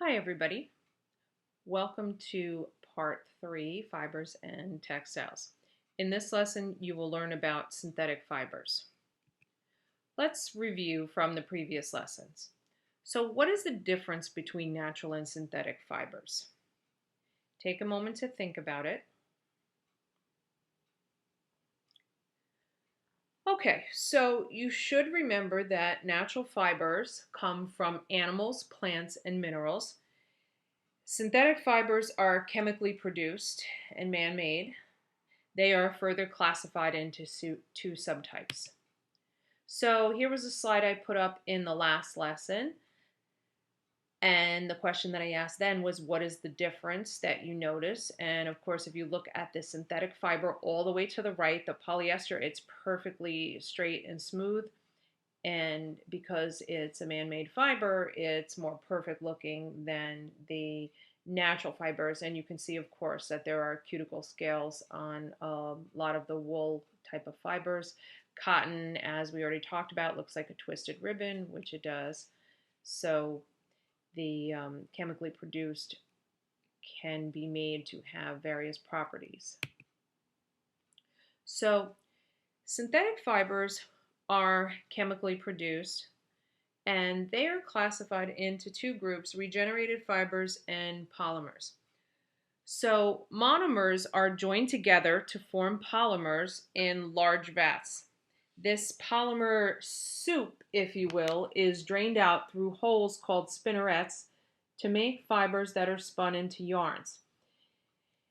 Hi everybody, welcome to part 3, Fibers and Textiles. In this lesson you will learn about synthetic fibers. Let's review from the previous lessons. So what is the difference between natural and synthetic fibers? Take a moment to think about it. Okay, so you should remember that natural fibers come from animals, plants, and minerals. Synthetic fibers are chemically produced and man-made. They are further classified into two subtypes. So here was a slide I put up in the last lesson. And the question that I asked then was, what is the difference that you notice? And of course, if you look at the synthetic fiber all the way to the right, the polyester, it's perfectly straight and smooth. And because it's a man-made fiber, it's more perfect looking than the natural fibers. And you can see, of course, that there are cuticle scales on a lot of the wool type of fibers. Cotton, as we already talked about, looks like a twisted ribbon, which it does. So the chemically produced can be made to have various properties. So synthetic fibers are chemically produced, and they are classified into two groups: regenerated fibers and polymers. So monomers are joined together to form polymers in large vats. This polymer soup, if you will, is drained out through holes called spinnerets to make fibers that are spun into yarns.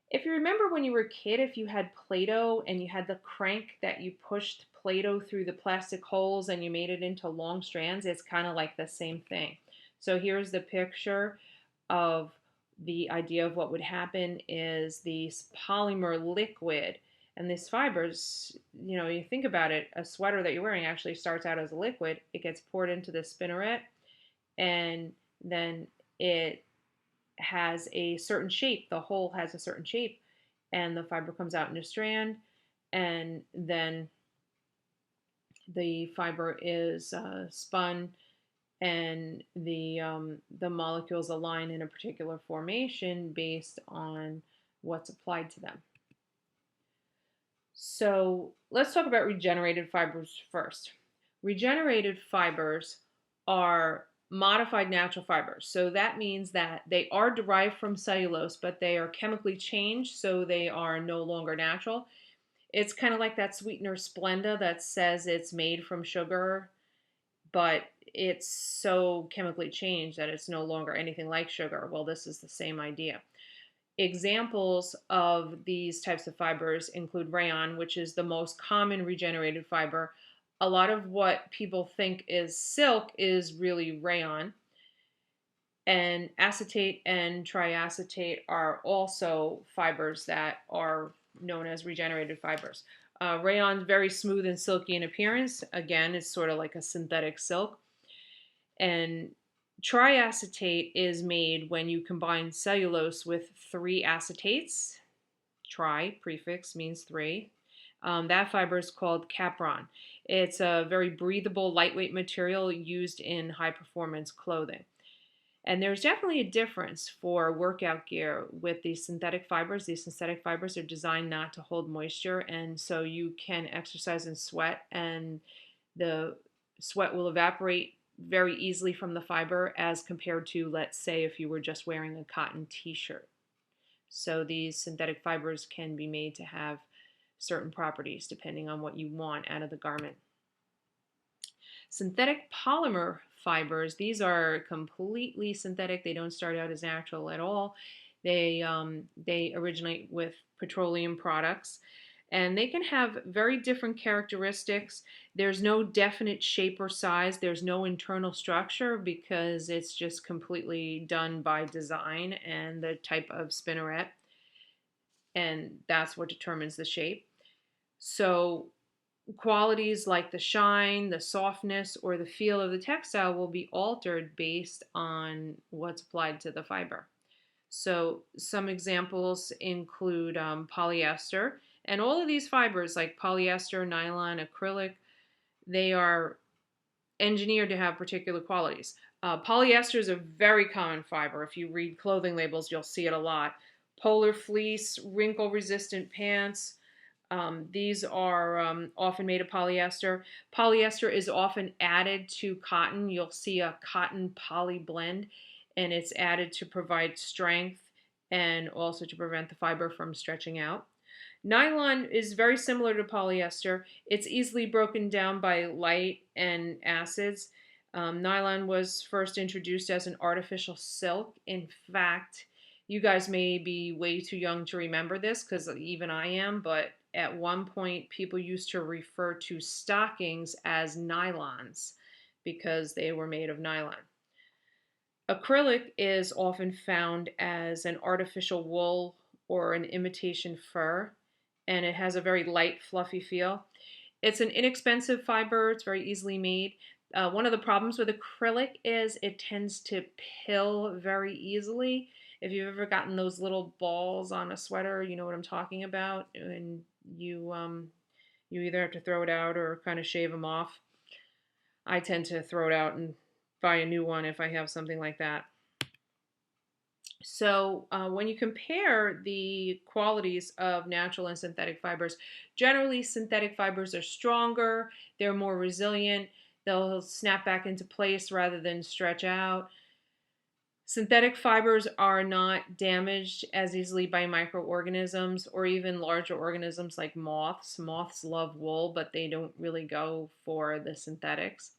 If you remember when you were a kid, if you had Play-Doh and you had the crank that you pushed Play-Doh through the plastic holes and you made it into long strands, it's kind of like the same thing. So here's the picture of the idea of what would happen is these polymer liquid and these fibers, you think about it, a sweater that you're wearing actually starts out as a liquid. It gets poured into the spinneret, and then it has a certain shape. The hole has a certain shape, and the fiber comes out in a strand, and then the fiber is spun, and the molecules align in a particular formation based on what's applied to them. So let's talk about regenerated fibers first. Regenerated fibers are modified natural fibers. So that means that they are derived from cellulose, but they are chemically changed, so they are no longer natural. It's kind of like that sweetener Splenda that says it's made from sugar, but it's so chemically changed that it's no longer anything like sugar. Well, this is the same idea. Examples of these types of fibers include rayon, which is the most common regenerated fiber. A lot of what people think is silk is really rayon. And acetate and triacetate are also fibers that are known as regenerated fibers. Rayon is very smooth and silky in appearance. Again, it's sort of like a synthetic silk. And triacetate is made when you combine cellulose with three acetates. Tri, prefix, means three. That fiber is called capron. It's a very breathable, lightweight material used in high-performance clothing. And there's definitely a difference for workout gear with these synthetic fibers. These synthetic fibers are designed not to hold moisture, and so you can exercise and sweat, and the sweat will evaporate very easily from the fiber as compared to, let's say, if you were just wearing a cotton t-shirt. So these synthetic fibers can be made to have certain properties depending on what you want out of the garment. Synthetic polymer fibers, these are completely synthetic. They don't start out as natural at all. They originate with petroleum products, and they can have very different characteristics. There's no definite shape or size. There's no internal structure because it's just completely done by design and the type of spinneret, and that's what determines the shape. So qualities like the shine, the softness, or the feel of the textile will be altered based on what's applied to the fiber. So some examples include polyester, and all of these fibers like polyester, nylon, acrylic, they are engineered to have particular qualities. Polyester is a very common fiber. If you read clothing labels, you'll see it a lot. Polar fleece, wrinkle-resistant pants. These are often made of polyester. Polyester is often added to cotton. You'll see a cotton poly blend, and it's added to provide strength and also to prevent the fiber from stretching out. Nylon is very similar to polyester. It's easily broken down by light and acids. Nylon was first introduced as an artificial silk. In fact, you guys may be way too young to remember this because even I am, but at one point people used to refer to stockings as nylons because they were made of nylon. Acrylic is often found as an artificial wool or an imitation fur, and it has a very light, fluffy feel. It's an inexpensive fiber. It's very easily made. One of the problems with acrylic is it tends to pill very easily. If you've ever gotten those little balls on a sweater, you know what I'm talking about, and you either have to throw it out or kind of shave them off. I tend to throw it out and buy a new one if I have something like that. So when you compare the qualities of natural and synthetic fibers, generally synthetic fibers are stronger, they're more resilient, they'll snap back into place rather than stretch out. Synthetic fibers are not damaged as easily by microorganisms or even larger organisms like moths. Moths love wool, but they don't really go for the synthetics.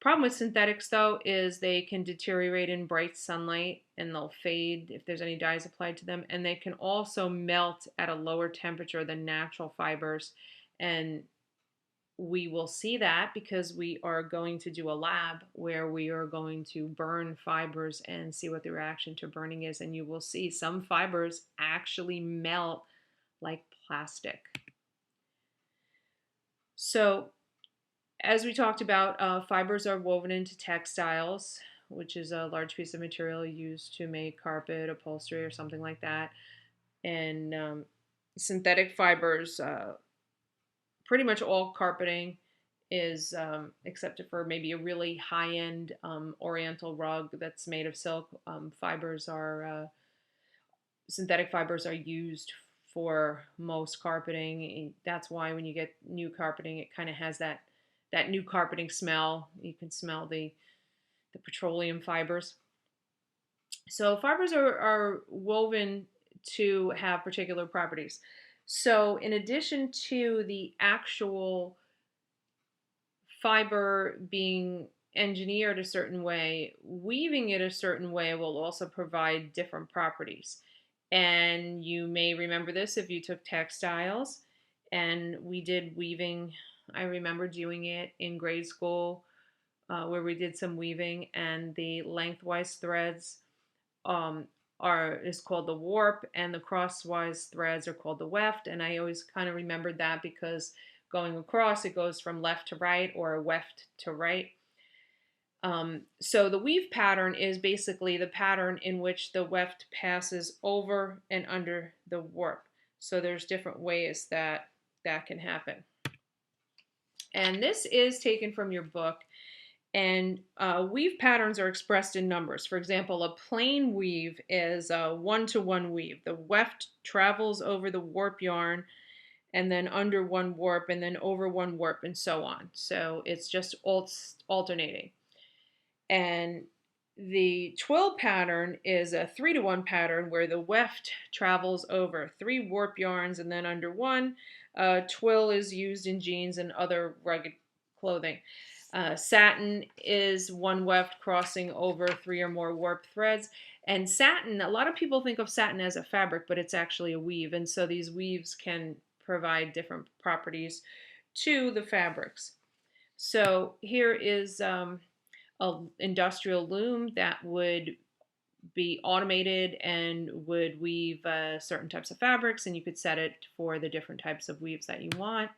Problem with synthetics though is they can deteriorate in bright sunlight and they'll fade if there's any dyes applied to them, and they can also melt at a lower temperature than natural fibers. And we will see that because we are going to do a lab where we are going to burn fibers and see what the reaction to burning is, and you will see some fibers actually melt like plastic. So as we talked about, fibers are woven into textiles, which is a large piece of material used to make carpet, upholstery, or something like that. And synthetic fibers, pretty much all carpeting is, except for maybe a really high-end oriental rug that's made of silk, synthetic fibers are used for most carpeting. That's why when you get new carpeting, it kind of has that new carpeting smell. You can smell the petroleum fibers. So fibers are woven to have particular properties. So in addition to the actual fiber being engineered a certain way, weaving it a certain way will also provide different properties. And you may remember this if you took textiles, and we did weaving. I remember doing it in grade school where we did some weaving, and the lengthwise threads is called the warp, and the crosswise threads are called the weft. And I always kind of remembered that because going across, it goes from left to right or weft to right. So the weave pattern is basically the pattern in which the weft passes over and under the warp. So there's different ways that can happen. And this is taken from your book. And weave patterns are expressed in numbers. For example, a plain weave is a one-to-one weave. The weft travels over the warp yarn and then under one warp and then over one warp and so on. So it's just alternating. And the twill pattern is a 3-to-1 pattern where the weft travels over 3 warp yarns and then under one. Twill is used in jeans and other rugged clothing. Satin is one weft crossing over 3 or more warp threads. And satin, a lot of people think of satin as a fabric, but it's actually a weave. And so these weaves can provide different properties to the fabrics. So here is an industrial loom that would be automated and would weave certain types of fabrics, and you could set it for the different types of weaves that you want.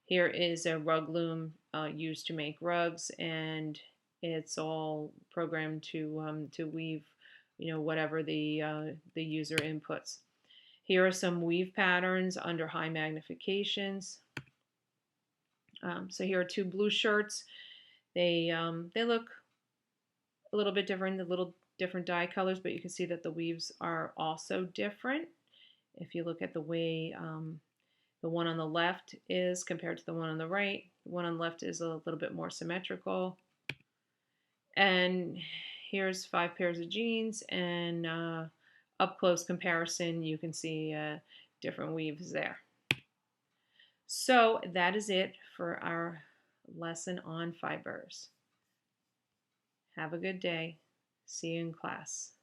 Here is a rug loom used to make rugs, and it's all programmed to weave, whatever the user inputs. Here are some weave patterns under high magnifications. So here are 2 blue shirts. They look a little bit different, a little different dye colors, but you can see that the weaves are also different. If you look at the way the one on the left is compared to the one on the right, the one on the left is a little bit more symmetrical. And here's 5 pairs of jeans, and up close comparison, you can see different weaves there. So that is it for our lesson on fibers. Have a good day. See you in class.